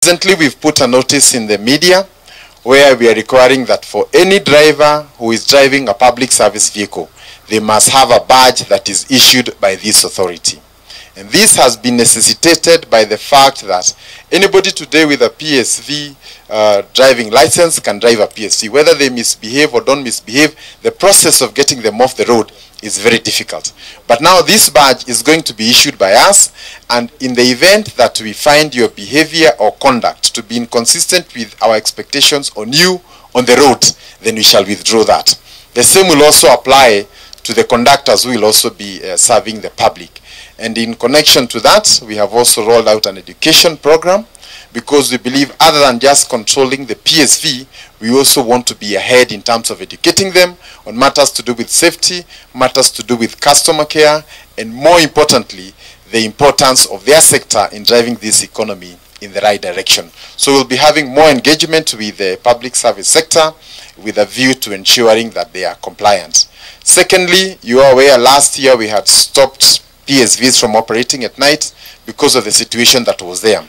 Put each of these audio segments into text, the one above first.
Recently, we've put a notice in the media where we are requiring that for any driver who is driving a public service vehicle, they must have a badge that is issued by this authority. And this has been necessitated by the fact that anybody today with a PSV driving license can drive a PSV. Whether they misbehave or don't misbehave, the process of getting them off the road is very difficult. But now this badge is going to be issued by us, and in the event that we find your behavior or conduct to be inconsistent with our expectations on you on the road, then we shall withdraw that. The same will also apply to the conductors who will also be serving the public. And in connection to that, we have also rolled out an education program, because we believe other than just controlling the PSV, we also want to be ahead in terms of educating them on matters to do with safety, matters to do with customer care, and more importantly, the importance of their sector in driving this economy in the right direction. So we'll be having more engagement with the public service sector with a view to ensuring that they are compliant. Secondly, you are aware last year we had stopped PSVs from operating at night because of the situation that was there.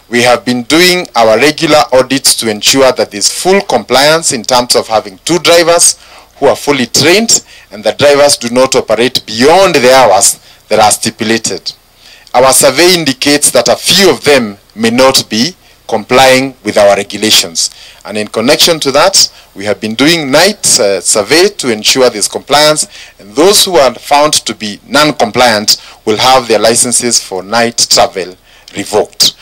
We have been doing our regular audits to ensure that there's full compliance in terms of having two drivers who are fully trained, and the drivers do not operate beyond the hours that are stipulated. Our survey indicates that a few of them may not be complying with our regulations. And in connection to that, we have been doing night survey to ensure there's compliance, and those who are found to be non-compliant will have their licenses for night travel revoked.